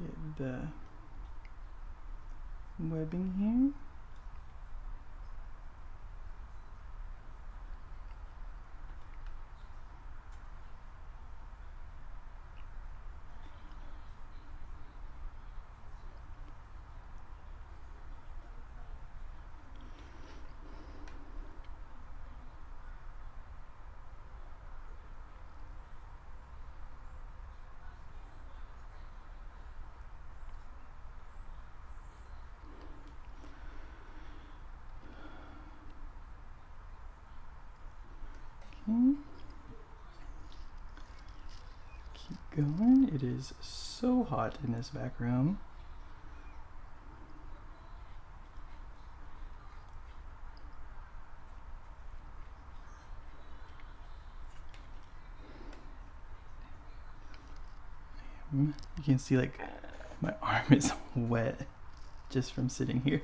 Get the webbing here. Keep going. It is so hot in this back room. You can see like my arm is wet just from sitting here.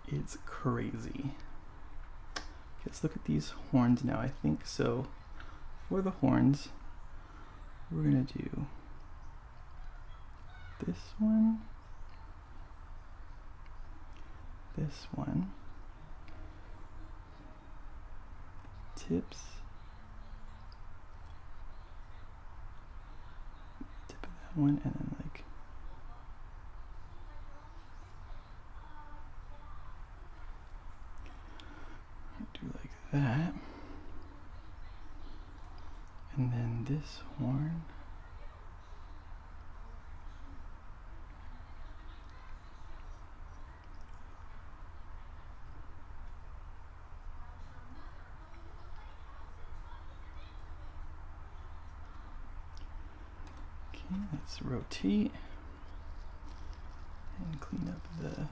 It's crazy. Let's look at these horns now. I think so. For the horns, we're gonna do this one, this one, tips, tip of that one, and then like do like that. And then this horn. Okay, let's rotate and clean up the, I'm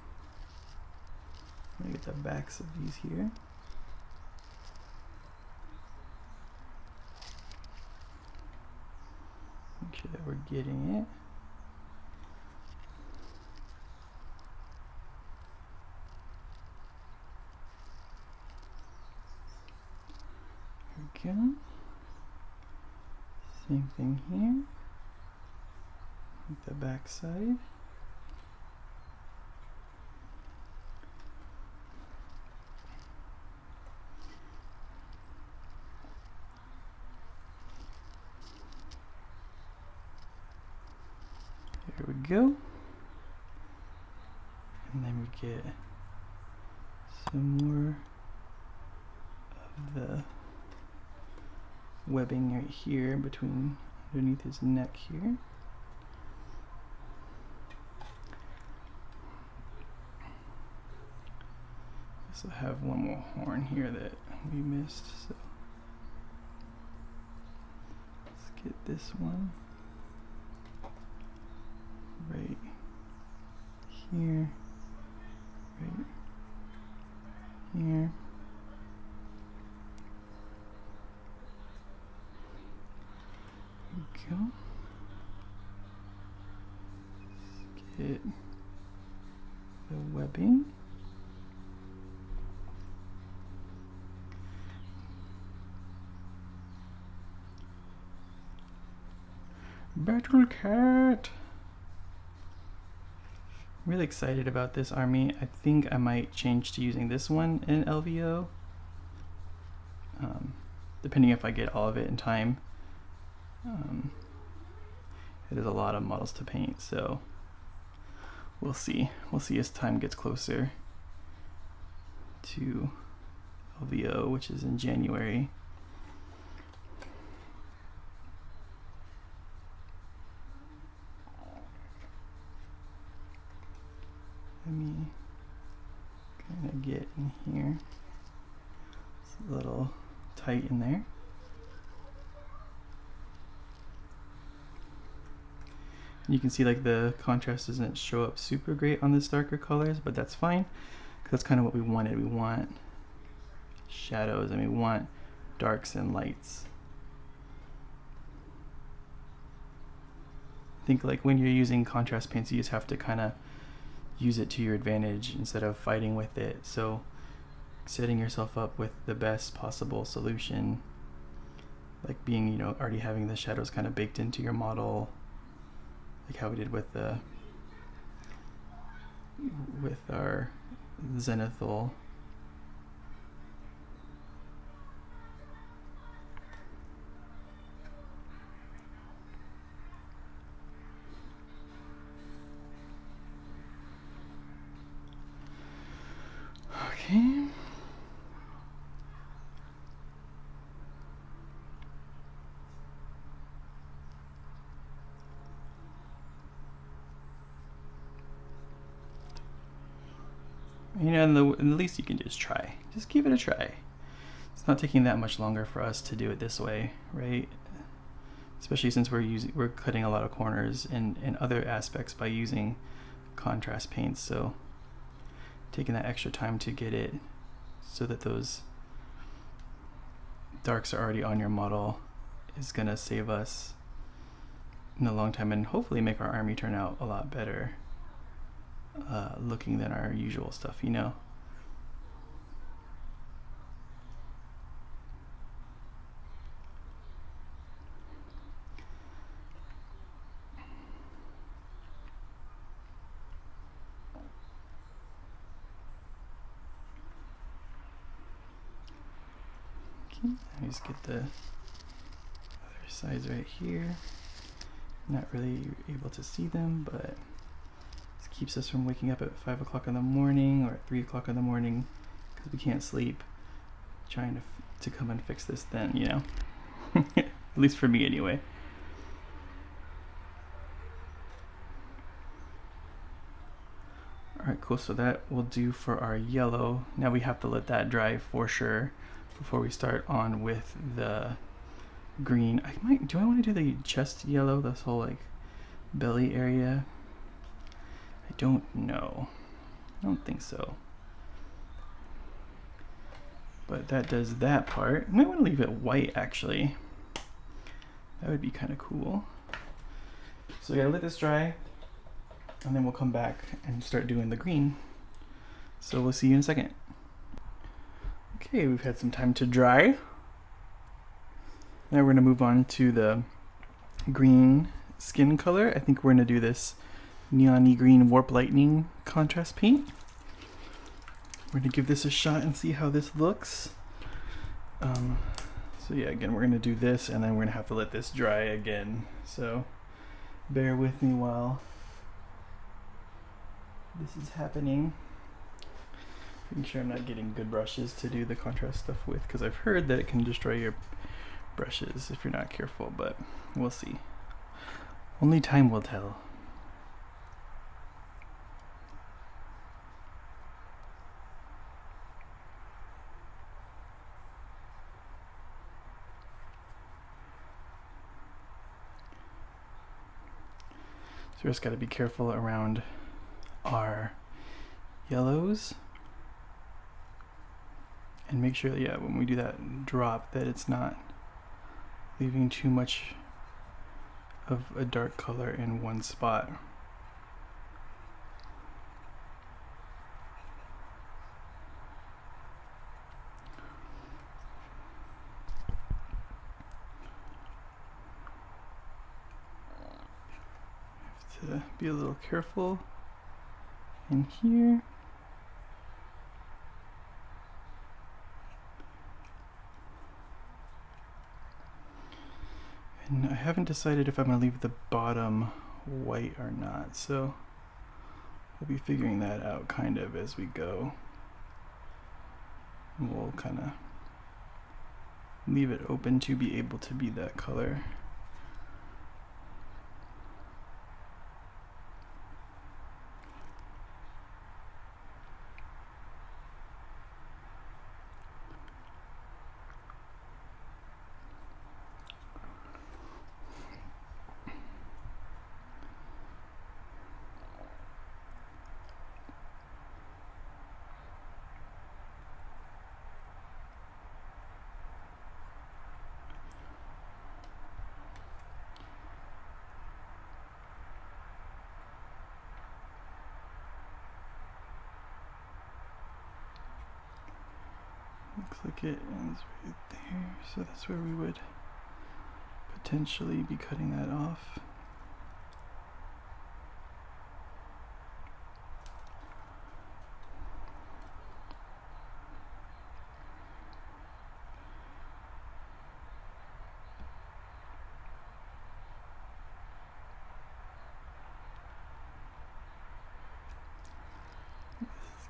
gonna get the backs of these here. Make sure that we're getting it. Here we go. Same thing here. With the back side. There we go. And then we get some more of the webbing right here between underneath his neck here. Also have one more horn here that we missed, so let's get this one right here, right here. There we go. Let's get the webbing. Battle Cat! I'm really excited about this army. I think I might change to using this one in LVO. Depending if I get all of it in time. It is a lot of models to paint, so we'll see. We'll see as time gets closer to LVO, which is in January. Let me kind of get in here. It's a little tight in there. You can see like the contrast doesn't show up super great on this darker colors, but that's fine because that's kind of what we wanted. We want shadows and we want darks and lights. I think like when you're using contrast paints, you just have to kind of use it to your advantage instead of fighting with it. So setting yourself up with the best possible solution, like being, you know, already having the shadows kind of baked into your model, like how we did with our zenithal. Okay. You know, and the least you can do is try. Just give it a try. It's not taking that much longer for us to do it this way, right? Especially since we're cutting a lot of corners in other aspects by using contrast paints. So taking that extra time to get it so that those darks are already on your model is gonna save us in a long time and hopefully make our army turn out a lot better looking than our usual stuff, you know? Okay, let me just get the other sides right here. Not really able to see them, but this keeps us from waking up at 5 o'clock in the morning or at 3 o'clock in the morning because we can't sleep, trying to come and fix this then, you know? At least for me anyway. Alright, cool, so that will do for our yellow. Now we have to let that dry for sure before we start on with the green. Do I want to do the chest yellow, this whole like belly area? I don't know. I don't think so. But that does that part. I might want to leave it white actually. That would be kind of cool. So we gotta let this dry and then we'll come back and start doing the green. So we'll see you in a second. Okay, we've had some time to dry. Now we're gonna move on to the green skin color. I think we're gonna do this neon-y green warp lightning contrast paint. We're gonna give this a shot and see how this looks. So yeah, again, we're gonna do this and then we're gonna have to let this dry again. So bear with me while this is happening. Making sure I'm not getting good brushes to do the contrast stuff with, because I've heard that it can destroy your brushes if you're not careful, but we'll see. Only time will tell. So we just got to be careful around our yellows and make sure, yeah, when we do that drop, that it's not leaving too much of a dark color in one spot. Have to be a little careful in here. And I haven't decided if I'm going to leave the bottom white or not, so we'll be figuring that out kind of as we go. And we'll kind of leave it open to be able to be that color. Looks like it ends right there, so that's where we would potentially be cutting that off.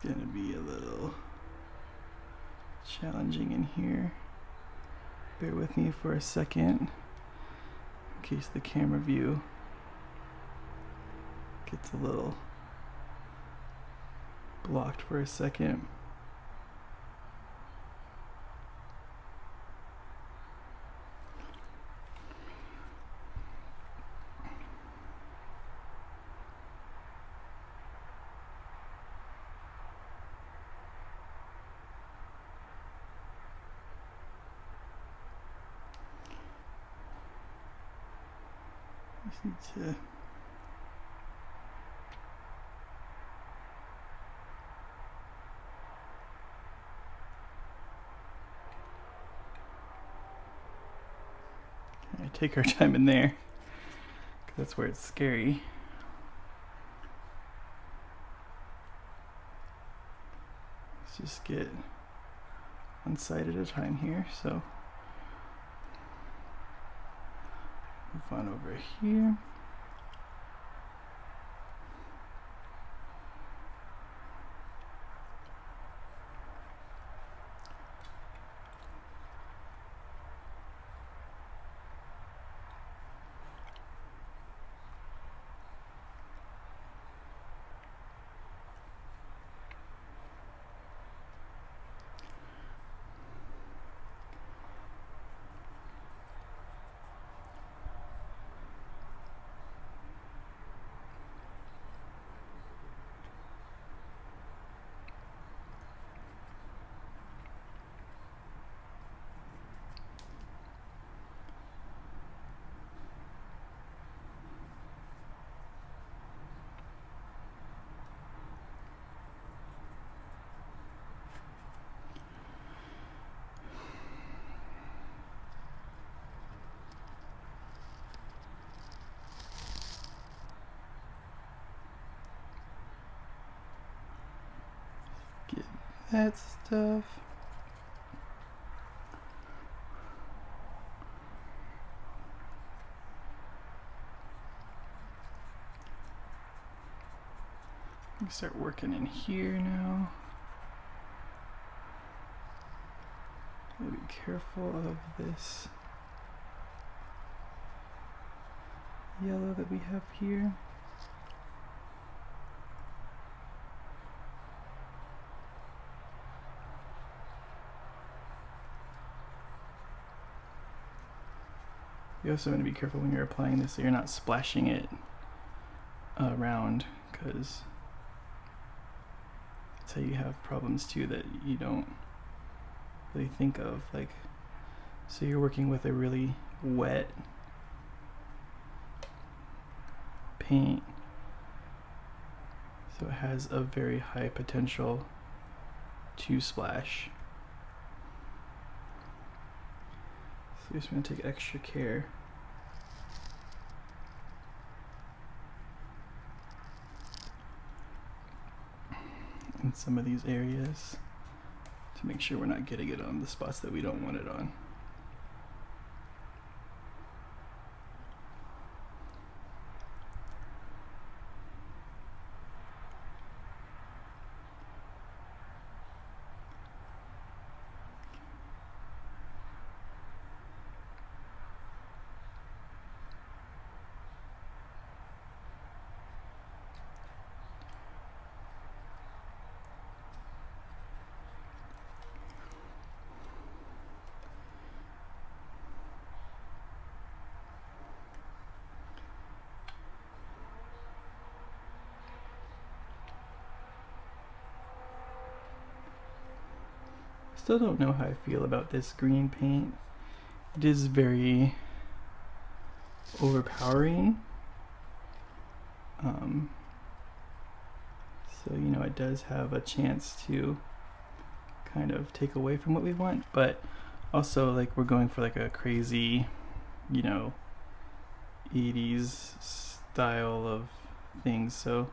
gonna be a little challenging in here. Bear with me for a second in case the camera view gets a little blocked for a second. Just need to take our time in there, because that's where it's scary. Let's just get one side at a time here. So move on over here. Get that stuff. Start working in here now. Gotta be careful of this yellow that we have here. You also want to be careful when you're applying this so you're not splashing it around, because that's how you have problems too that you don't really think of. Like, so you're working with a really wet paint, so it has a very high potential to splash. So you're just going to take extra care. In some of these areas to make sure we're not getting it on the spots that we don't want it on. Still don't know how I feel about this green paint. It is very overpowering. So, you know, it does have a chance to kind of take away from what we want, but also, like, we're going for like a crazy, you know, 80s style of things, so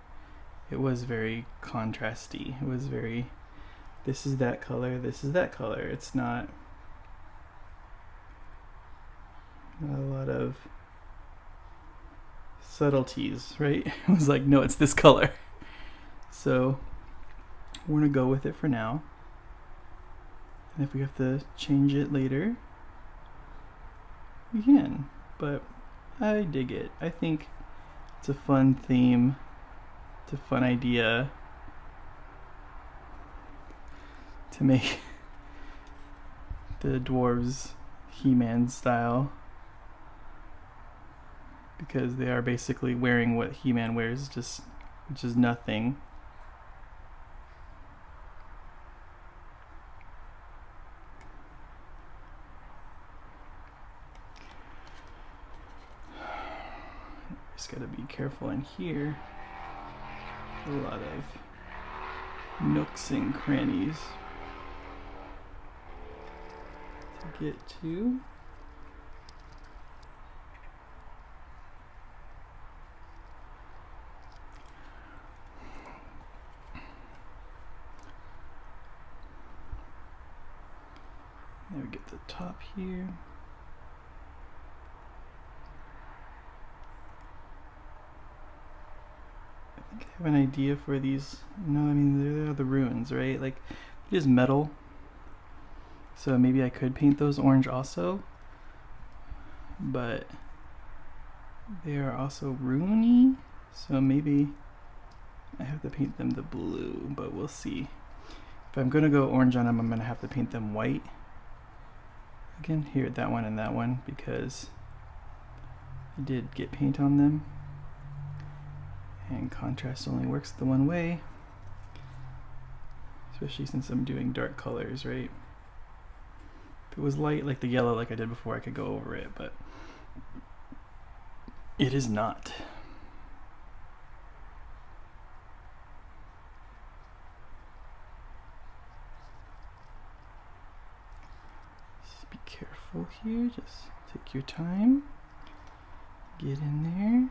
it was very contrasty. It was very, this is that color, this is that color. It's not a lot of subtleties, right? It was like, no, it's this color. So We're gonna go with it for now. And if we have to change it later, we can. But I dig it. I think it's a fun theme. It's a fun idea to make the dwarves He-Man style, because they are basically wearing what He-Man wears, which is nothing. Just gotta be careful in here. A lot of nooks and crannies to get to. Now we get the top here. I think I have an idea for these. No, I mean, they're the runes, right? Like, it is metal. So maybe I could paint those orange also. But they are also rune-y. So maybe I have to paint them the blue, but we'll see. If I'm going to go orange on them, I'm going to have to paint them white. Again, here, that one and that one, because I did get paint on them. And contrast only works the one way, especially since I'm doing dark colors, right? If it was light like the yellow like I did before, I could go over it, but it is not. Just be careful here, just take your time, get in there.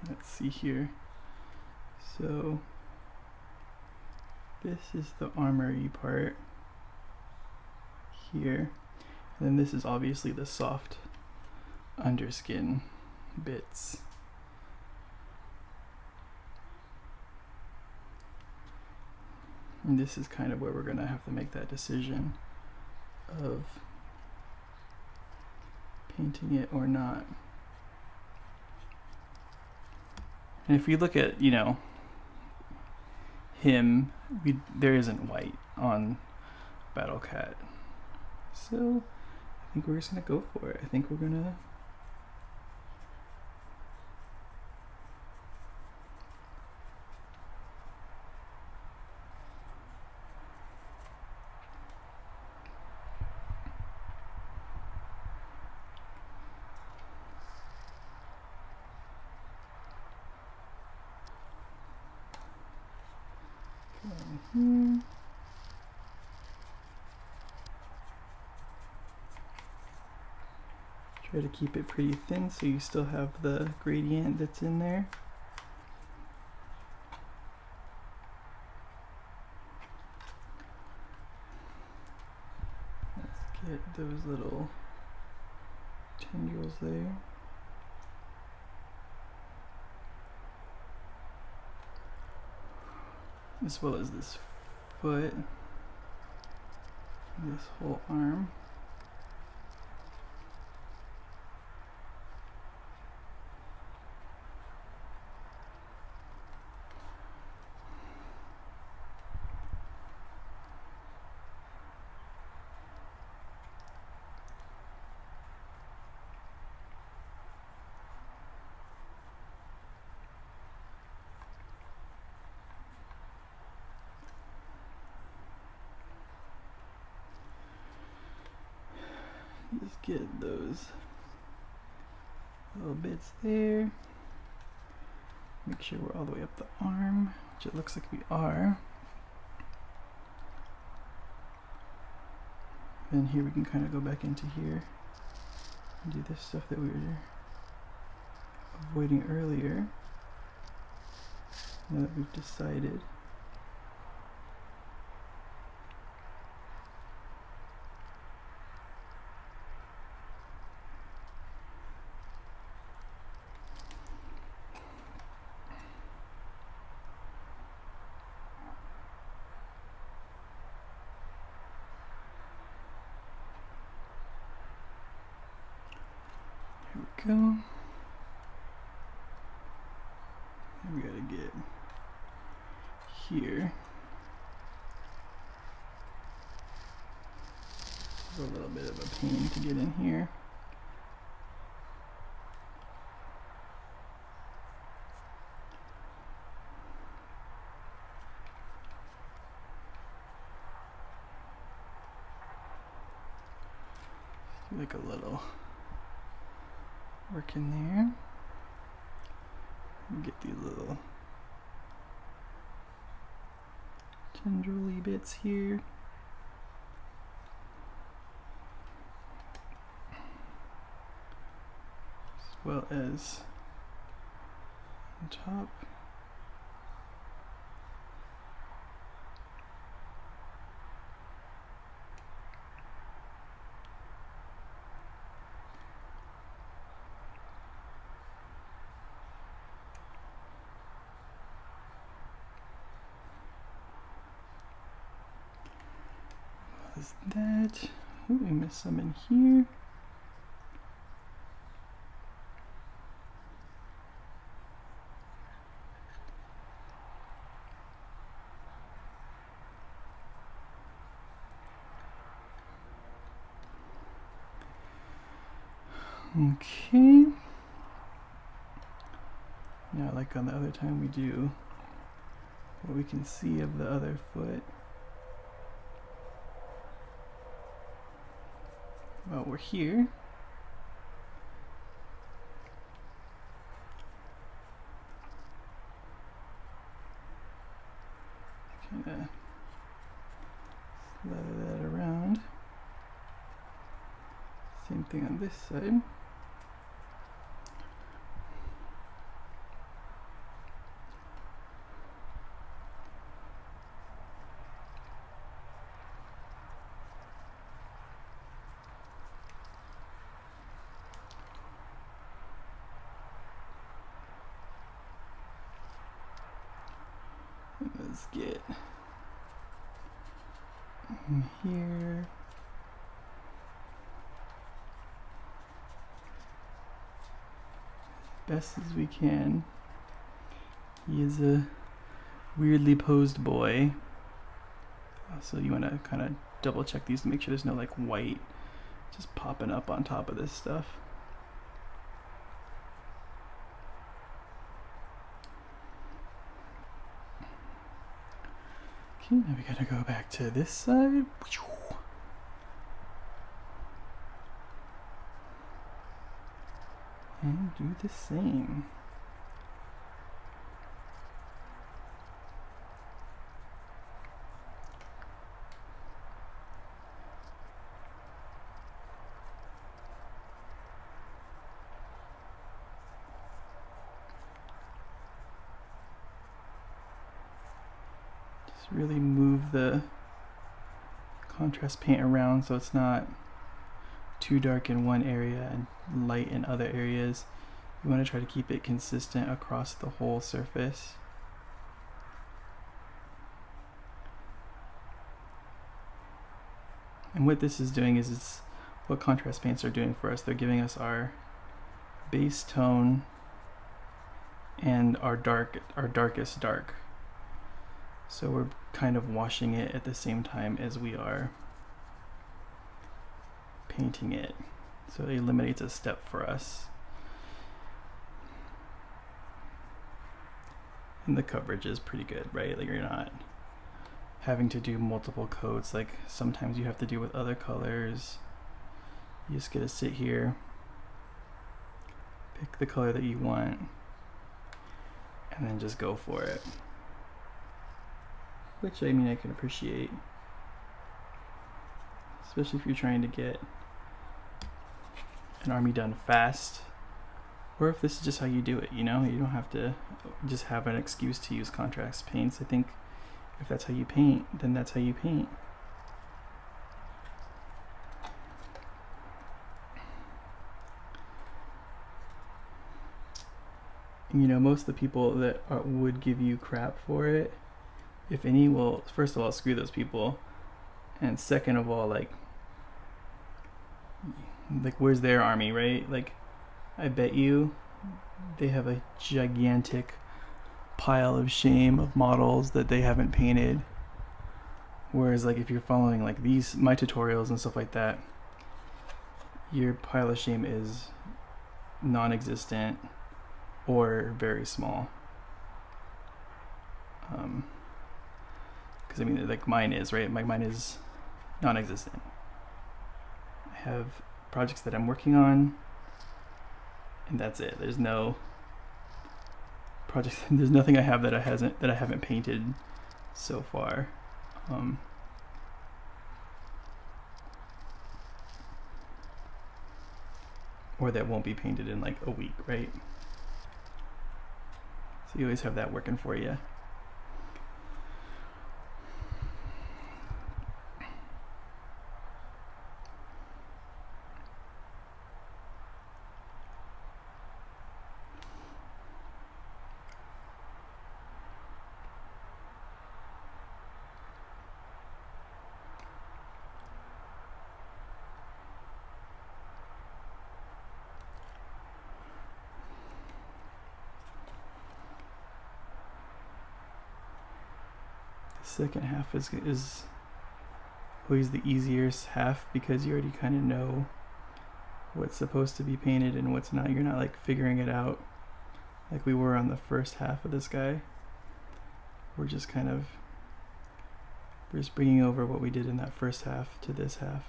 Let's see here. So this is the armory part here, and then this is obviously the soft underskin bits. And this is kind of where we're gonna have to make that decision of painting it or not. And if we look at, you know, him, there isn't white on Battle Cat. So I think we're just gonna go for it. I think we're gonna here. Try to keep it pretty thin so you still have the gradient that's in there. Let's get those little tendrils there. As well as this foot, this whole arm. Just get those little bits there. Make sure we're all the way up the arm, which it looks like we are. Then here we can kind of go back into here and do this stuff that we were avoiding earlier, now that we've decided. Go. And we gotta get here. It's a little bit of a pain to get in here. Do like a little work in there. And get these little tendrily bits here. As well as on top. Is that? Ooh, we missed some in here. Okay. Now, like on the other time, we do what we can see of the other foot. Well, we're here. Kind of slather that around. Same thing on this side. Let's get in here. Best as we can. He is a weirdly posed boy. So you want to kind of double check these to make sure there's no like white just popping up on top of this stuff. Okay, now we gotta go back to this side. And do the same. Really move the contrast paint around so it's not too dark in one area and light in other areas. You want to try to keep it consistent across the whole surface. And what this is doing is it's what contrast paints are doing for us. They're giving us our base tone and our darkest dark. So we're kind of washing it at the same time as we are painting it. So it eliminates a step for us. And the coverage is pretty good, right? Like you're not having to do multiple coats like sometimes you have to do with other colors. You just get to sit here, pick the color that you want, and then just go for it. Which, I mean, I can appreciate. Especially if you're trying to get an army done fast or if this is just how you do it, you know? You don't have to just have an excuse to use contrast paints. I think if that's how you paint, then that's how you paint. You know, most of the people that would give you crap for it, if any, well, first of all, screw those people. And second of all, like where's their army, right? Like, I bet you they have a gigantic pile of shame of models that they haven't painted. Whereas, like, if you're following like my tutorials and stuff like that, your pile of shame is non-existent or very small. Because I mean, like mine is, right? Mine is non-existent. I have projects that I'm working on, and that's it. There's no project. There's nothing I have that I haven't painted so far. Or that won't be painted in like a week, right? So you always have that working for you. Second half is always the easiest half because you already kind of know what's supposed to be painted and what's not. You're not like figuring it out like we were on the first half of this guy. We're just bringing over what we did in that first half to this half.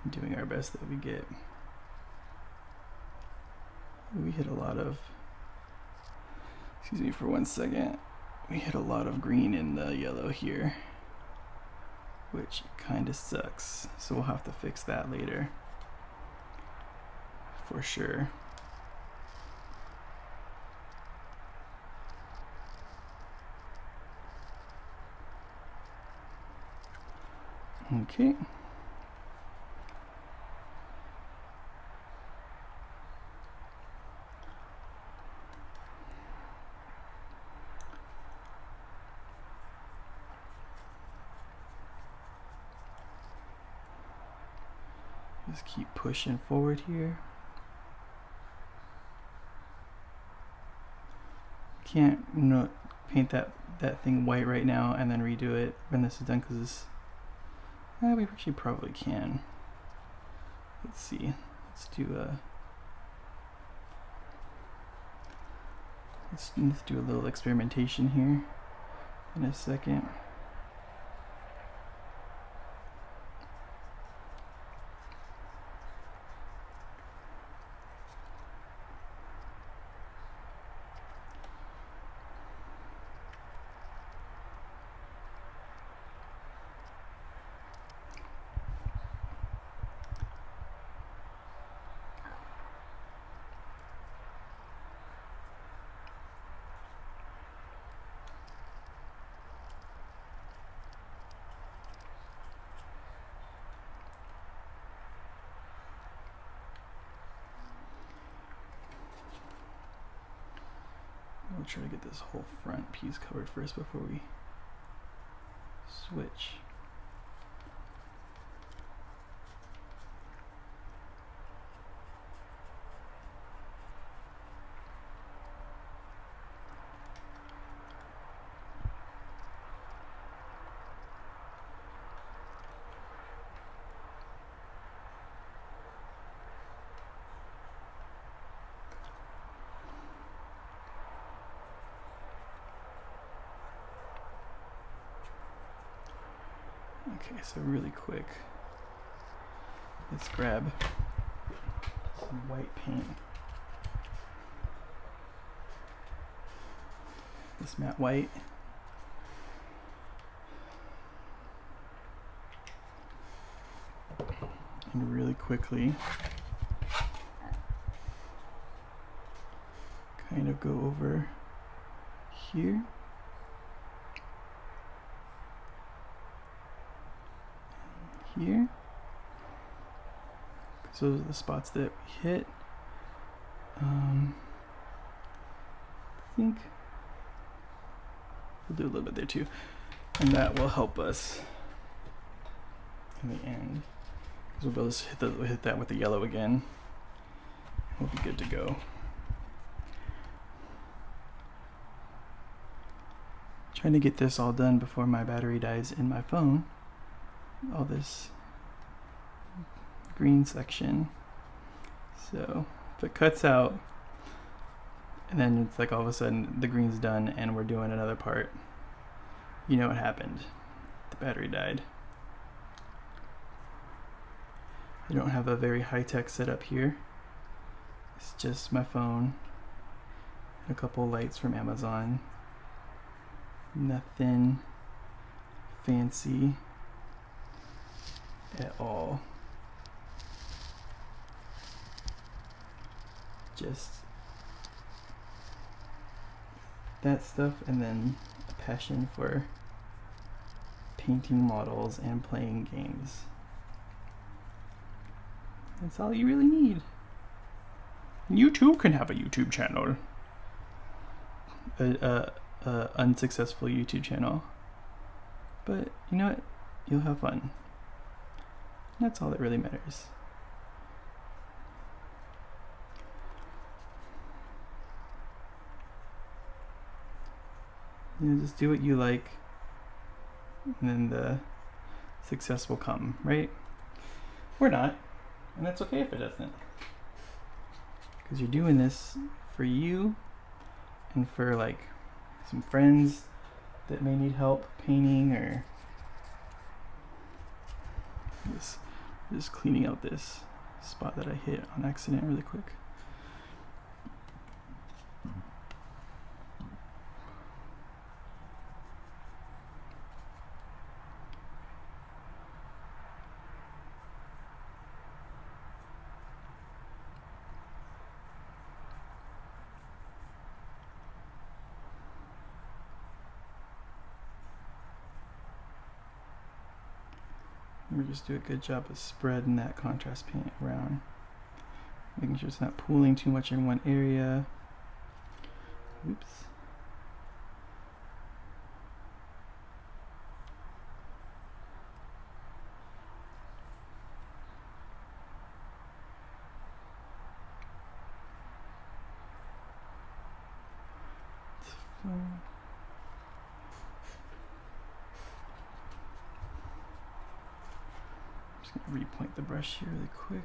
And doing our best that we get. We hit a lot of, excuse me for 1 second, we hit a lot of green in the yellow here, which kind of sucks. So we'll have to fix that later, for sure. Okay. Just keep pushing forward here. Can't paint that thing white right now and then redo it when this is done, because we actually probably can. Let's see. Let's do a little experimentation here in a second. We'll try to get this whole front piece covered first before we switch. Okay, so really quick, let's grab some white paint. This matte white. and really quickly kind of go over here. Here. So those are the spots that we hit. I think we'll do a little bit there too. And that will help us in the end. Because we'll be able to hit that with the yellow again. We'll be good to go. Trying to get this all done before my battery dies in my phone. All this green section. So if it cuts out and then it's like all of a sudden the green's done and we're doing another part, you know what happened. The battery died. I don't have a very high-tech setup here. It's just my phone and a couple lights from Amazon. Nothing fancy at all. Just that stuff and then a passion for painting models and playing games. That's all you really need. And you too can have a YouTube channel. Unsuccessful YouTube channel. But you know what? You'll have fun. That's all that really matters. You know, just do what you like, and then the success will come, right? Or not, and that's okay if it doesn't. Because you're doing this for you and for like some friends that may need help painting, or just cleaning out this spot that I hit on accident really quick. We just do a good job of spreading that contrast paint around, making sure it's not pooling too much in one area. Oops. Just gonna repoint the brush here really quick.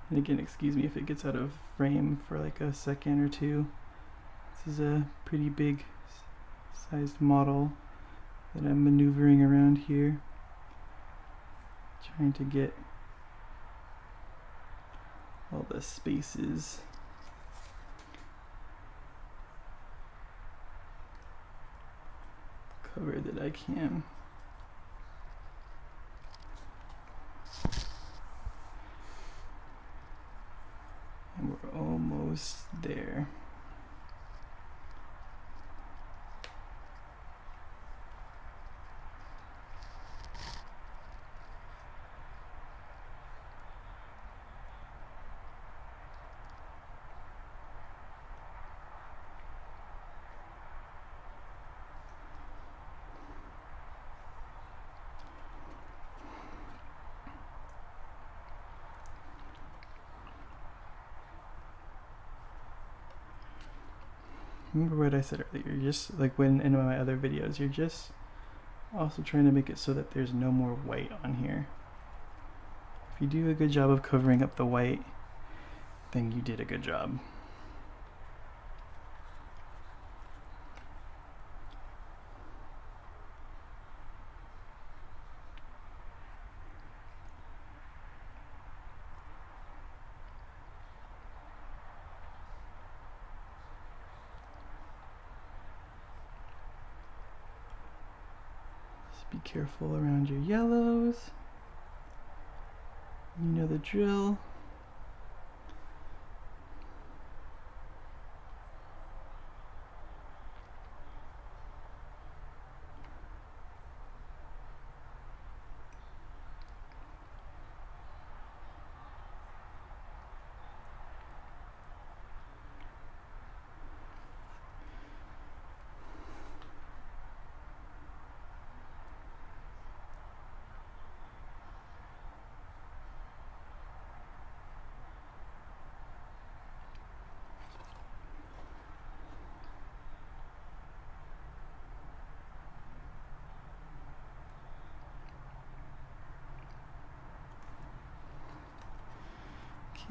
And again, excuse me if it gets out of frame for like a second or two. This is a pretty big sized model that I'm maneuvering around here, trying to get all the spaces covered that I can. And we're almost there. Remember what I said earlier, just like when in my other videos, you're just Also trying to make it so that there's no more white on here. If you do a good job of covering up the white, then you did a good job. Be careful around your yellows. You know the drill.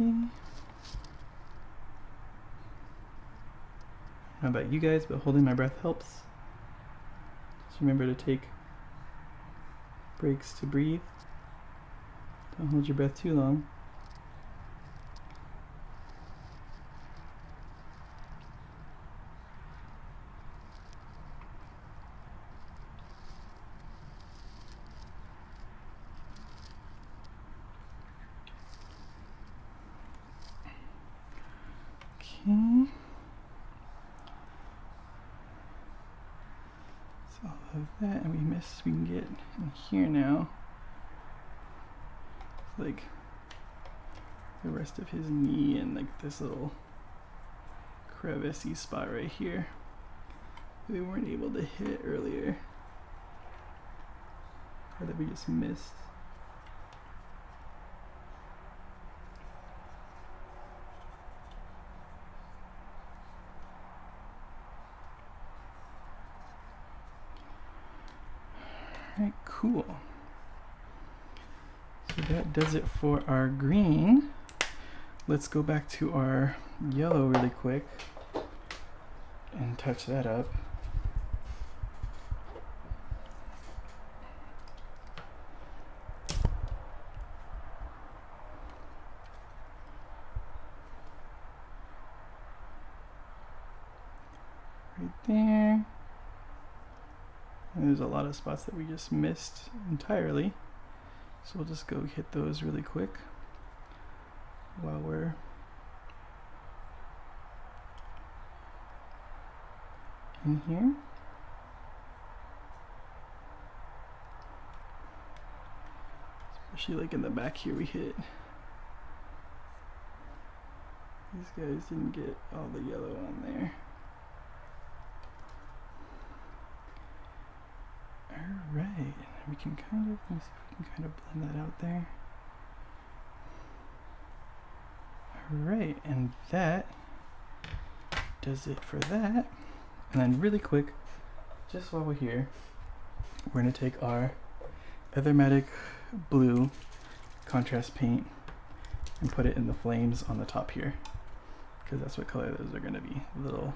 Okay. I don't know about you guys, but holding my breath helps. Just remember to take breaks to breathe. Don't hold your breath too long. Okay. So all of that, and we can get in here now. It's like the rest of his knee and like this little crevice-y spot right here that we weren't able to hit earlier, or that we just missed. Alright, cool. So that does it for our green. Let's go back to our yellow really quick and touch that up. Right there. And there's a lot of spots that we just missed entirely. So we'll just go hit those really quick while we're in here. Especially like in the back here we hit. These guys didn't get all the yellow on there. Alright, we can kind of, let me see if we can kind of blend that out there. Alright, and that does it for that. And then really quick, just while we're here, we're going to take our Ethermatic blue contrast paint and put it in the flames on the top here, because that's what color those are going to be, little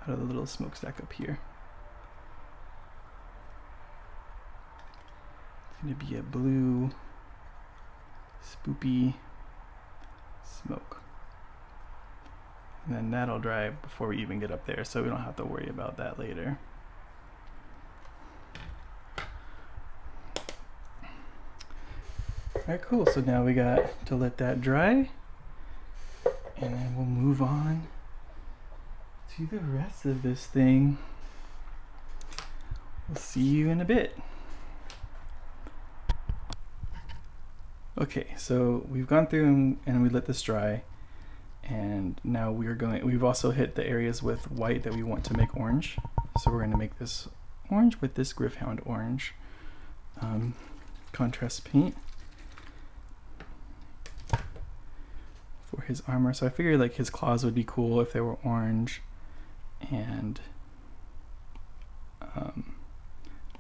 out of the little smokestack up here. Going to be a blue, spoopy smoke. And then that'll dry before we even get up there, so we don't have to worry about that later. Alright, cool. So now we got to let that dry, and then we'll move on to the rest of this thing. We'll see you in a bit. Okay, so we've gone through and we let this dry, and now we've also hit the areas with white that we want to make orange. So we're going to make this orange with this Gryph-hound orange contrast paint for his armor. So I figured like his claws would be cool if they were orange, and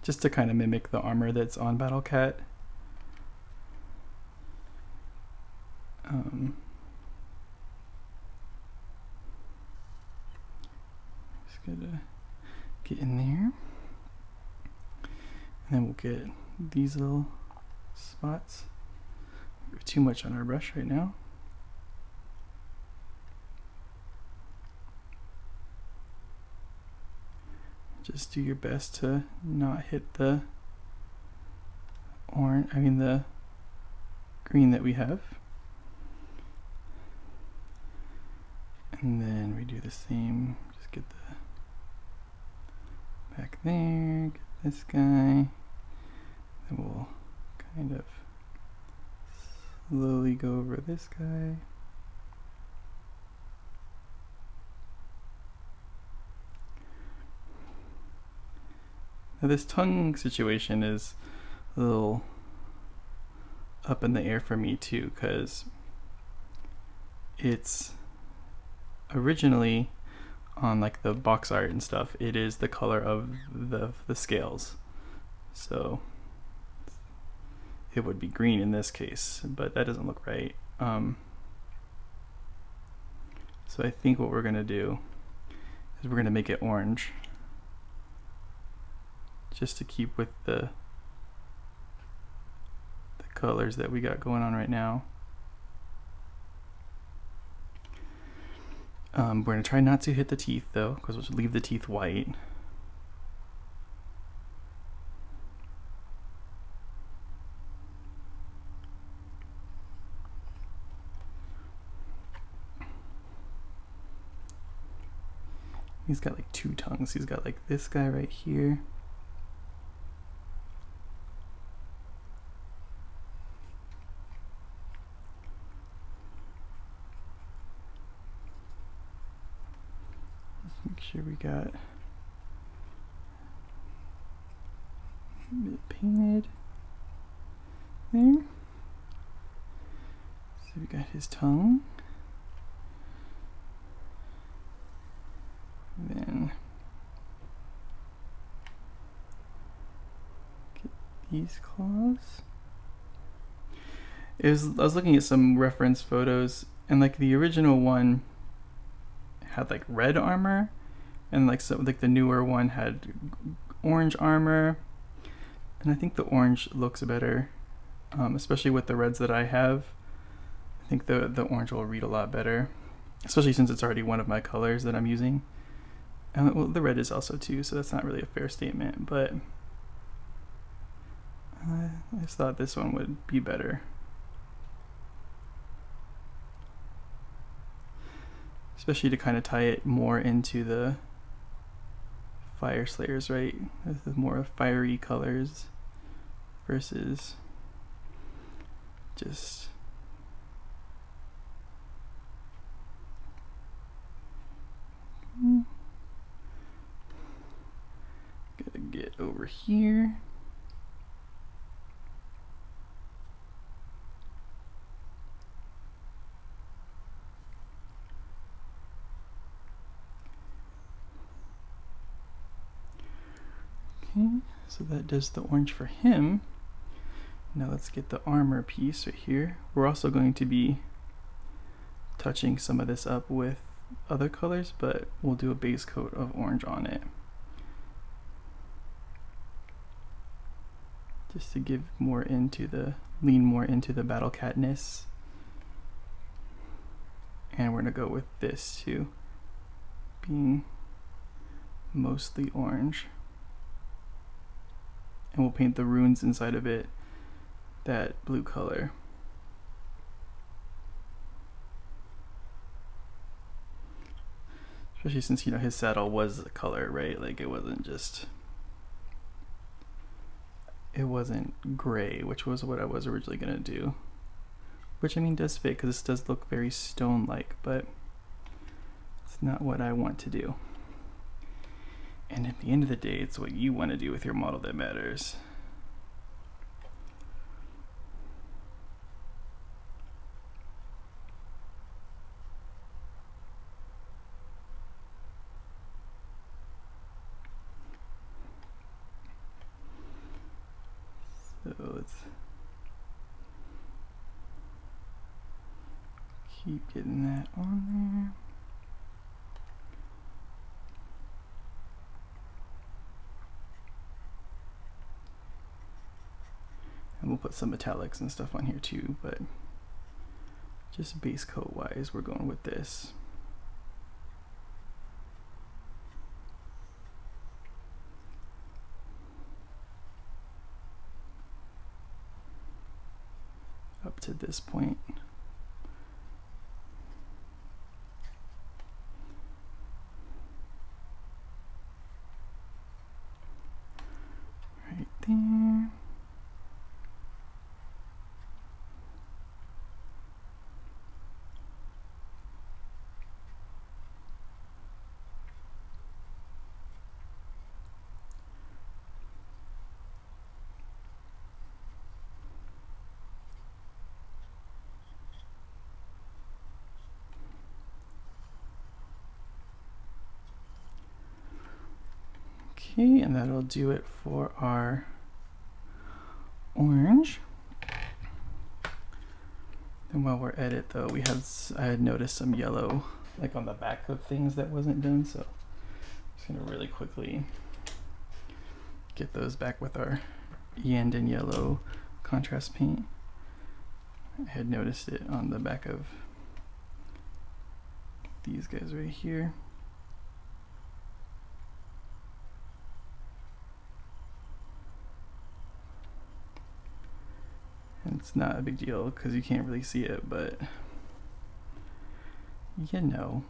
just to kind of mimic the armor that's on Battle Cat. Just gotta get in there, and then we'll get these little spots. We have too much on our brush right now. Just do your best to not hit the the green that we have. And then we do the same, just get the back there, get this guy. Then we'll kind of slowly go over this guy. Now this tongue situation is a little up in the air for me too, because it's originally on like the box art and stuff, it is the color of the scales. So it would be green in this case, but that doesn't look right. So I think what we're gonna do is we're gonna make it orange, just to keep with the colors that we got going on right now. We're gonna try not to hit the teeth though, because we'll leave the teeth white. He's got like two tongues. He's got like this guy right here. Make sure we got it painted there. So we got his tongue. Then get these claws. I was looking at some reference photos, and like the original one had like red armor, and like the newer one had orange armor, and I think the orange looks better, especially with the reds that I have. I think the orange will read a lot better, especially since it's already one of my colors that I'm using. And well, the red is also too, so that's not really a fair statement, but I just thought this one would be better. Especially to kind of tie it more into the Fyreslayers, right? The more fiery colors versus just gotta get over here. Okay, so that does the orange for him. Now let's get the armor piece right here. We're also going to be touching some of this up with other colors, but we'll do a base coat of orange on it, just to give more into the, lean more into the Battle Catness. And we're gonna go with this too, being mostly orange. And we'll paint the runes inside of it that blue color. Especially since, you know, his saddle was a color, right? Like it wasn't just, it wasn't gray, which was what I was originally gonna do. Which I mean does fit, because this does look very stone-like, but it's not what I want to do. And at the end of the day, it's what you want to do with your model that matters. Keep getting that on there. And we'll put some metallics and stuff on here too, but just base coat wise, we're going with this. Up to this point. Right there. Okay, and that'll do it for our orange. And while we're at it though, I had noticed some yellow like on the back of things that wasn't done, so I'm just gonna really quickly get those back with our Yandon yellow contrast paint. I had noticed it on the back of these guys right here. And it's not a big deal because you can't really see it, but you know.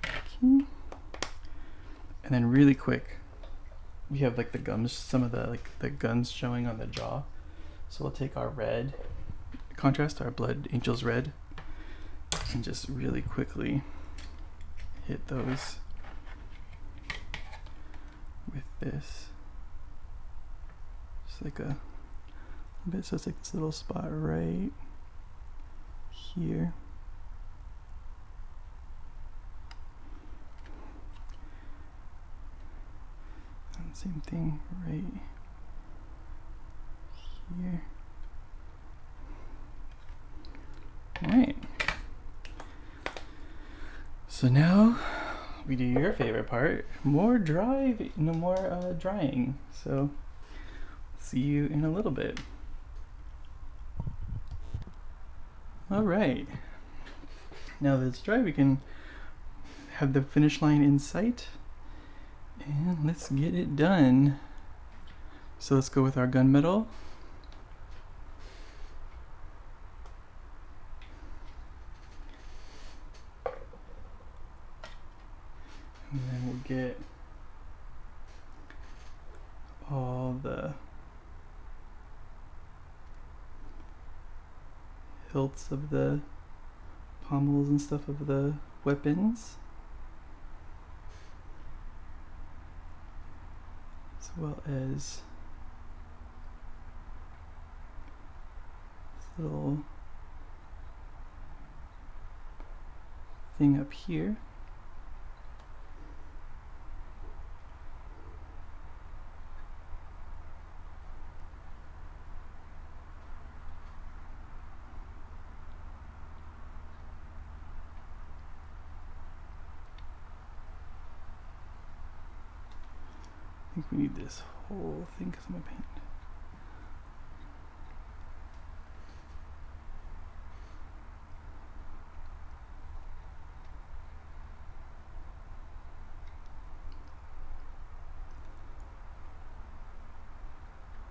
Okay. And then really quick, we have like the gums, some of the the guns showing on the jaw. So we'll take our red contrast, our Blood Angels red, and just really quickly hit those with this. Just like a bit, so it's like this little spot right here. And same thing right here. Alright. So now we do your favorite part, more drying. So see you in a little bit. All right, now that it's dry, we can have the finish line in sight, and let's get it done. So let's go with our gunmetal. And then we'll get all the hilts of the pommels and stuff of the weapons, as well as this little thing up here. I think we need this whole thing because I'm gonna paint.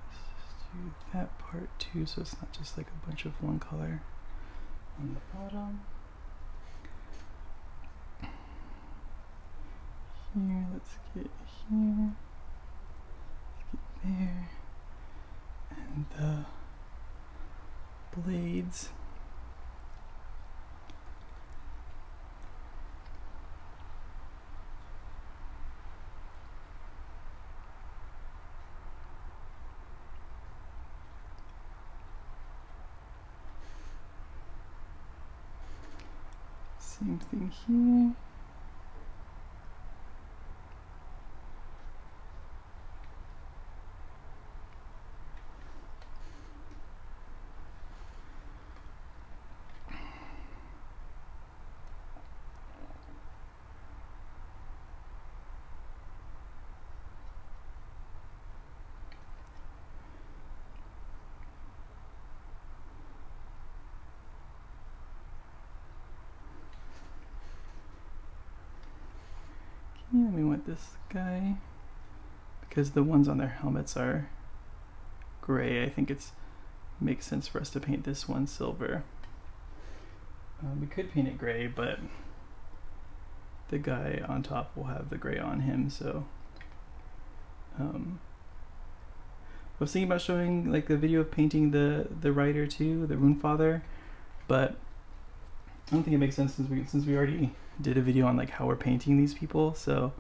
Let's do that part too, so it's not just like a bunch of one color on the bottom. Here, let's get here. There, and the blades. Same thing here. and we want this guy because the ones on their helmets are gray. I think it's makes sense for us to paint this one silver. We could paint it gray, but the guy on top will have the gray on him, so I was thinking about showing like the video of painting the writer too, the Runefather, but I don't think it makes sense since we already did a video on like how we're painting these people, so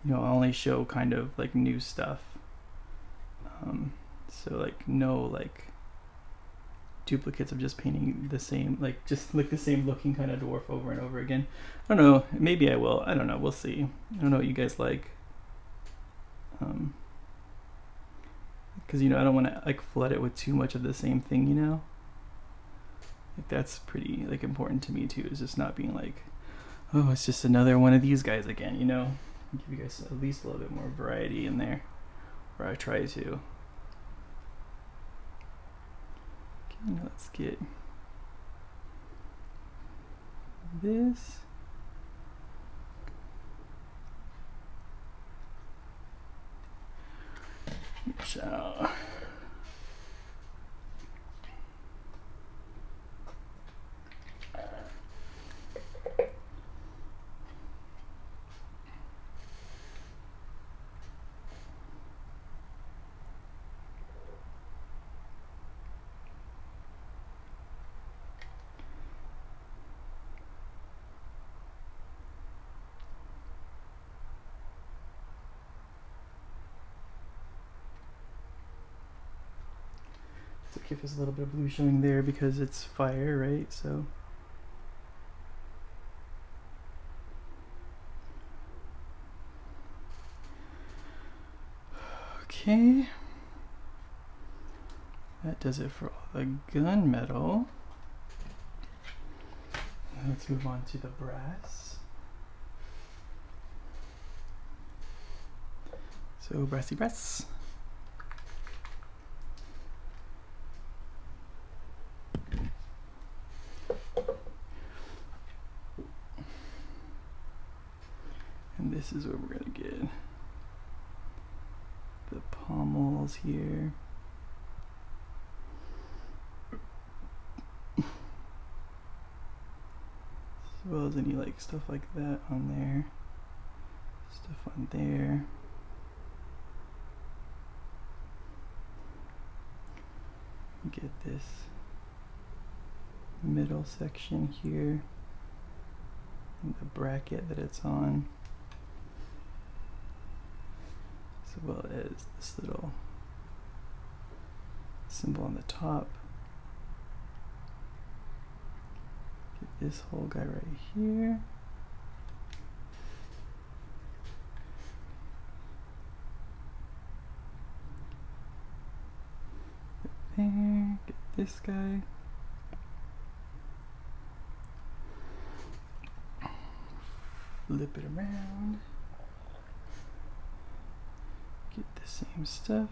you know, I'll only show kind of like new stuff. So like no like duplicates of just painting the same, like just like the same looking kind of dwarf over and over again. I don't know, maybe I will, I don't know, we'll see. I don't know what you guys like. Because you know, I don't want to like flood it with too much of the same thing, you know. Like that's pretty like important to me too, is just not being like, oh, it's just another one of these guys again, you know. Give you guys at least a little bit more variety in there, or I try to. Okay, let's get this. So it's okay if there's a little bit of blue showing there because it's fire, right? So okay, that does it for all the gunmetal. Let's move on to the brass. So brassy brass. And this is where we're gonna get the pommels here. As well as any like stuff like that on there. Stuff on there. Get this middle section here and the bracket that it's on, as well as this little symbol on the top. Get this whole guy right here. There, get this guy. Flip it around. Get the same stuff.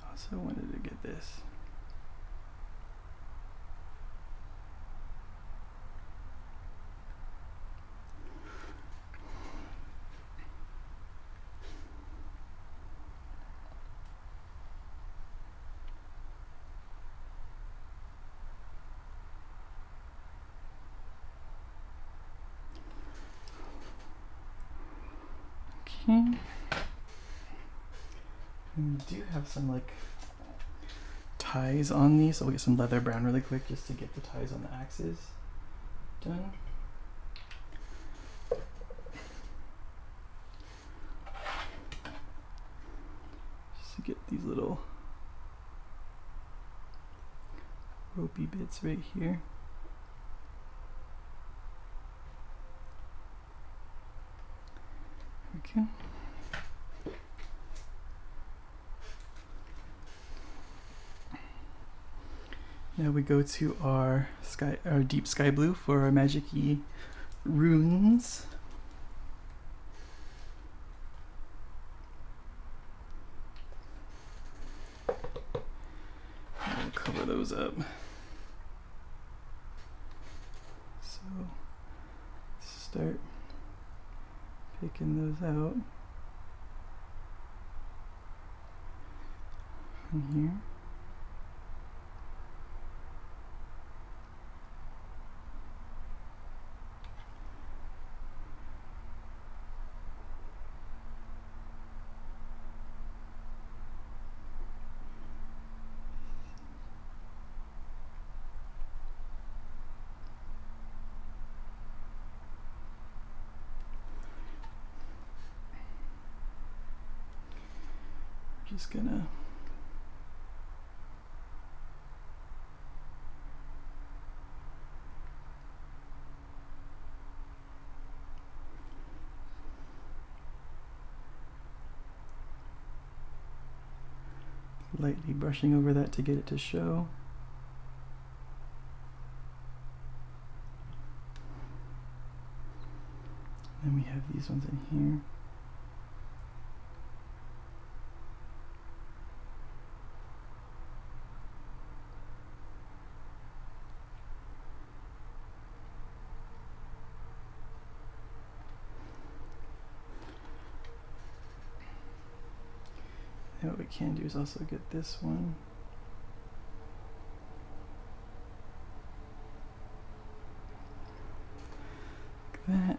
Also wanted to get this. Okay. And we do have some like ties on these, so we'll get some leather brown really quick just to get the ties on the axes done. Just to get these little ropey bits right here. Okay. Now we go to our deep sky blue for our magic-y runes. We'll cover those up. So start picking those out from here. Just gonna lightly brushing over that to get it to show. Then we have these ones in here. And what we can do is also get this one. Like that.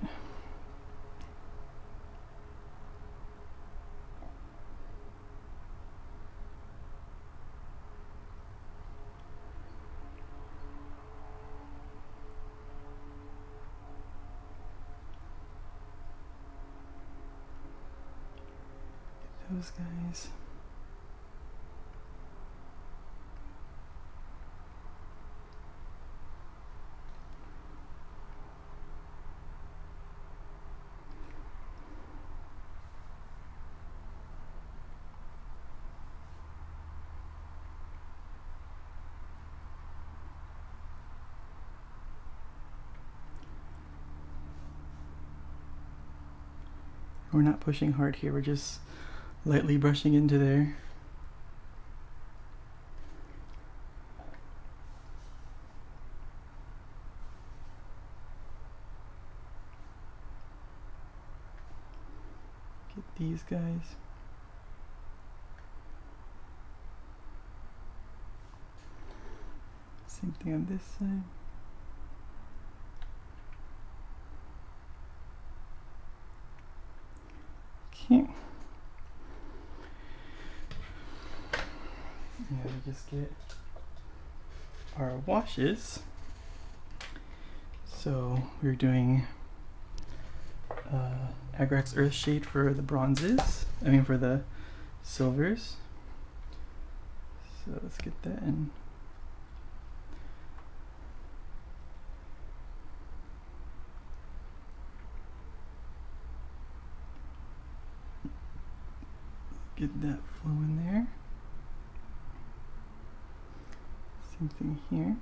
Get those guys. We're not pushing hard here, we're just lightly brushing into there. Get these guys. Same thing on this side. Okay. Now we just get our washes. So we're doing Agrax Earthshade for the bronzes. For the silvers. So let's get that in. Get that flow in there. Same thing here.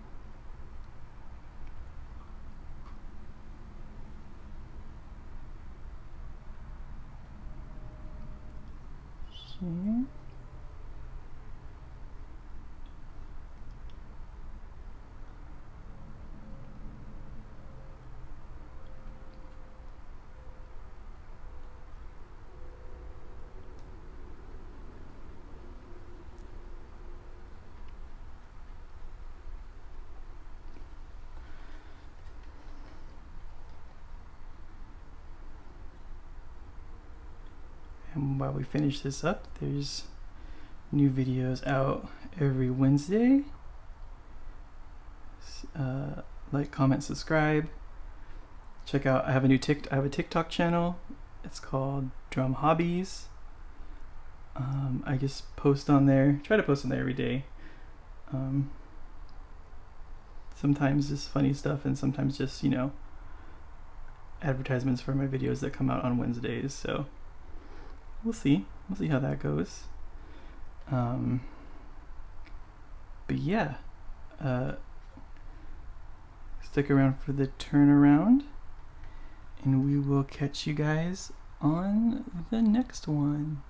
Here. And while we finish this up, there's new videos out every Wednesday. Like, comment, subscribe. Check out, I have a TikTok channel. It's called Drum Hobbies. I just post on there, try to post on there every day. Sometimes just funny stuff and sometimes just, advertisements for my videos that come out on Wednesdays. So we'll see how that goes. But yeah, stick around for the turnaround, and we will catch you guys on the next one.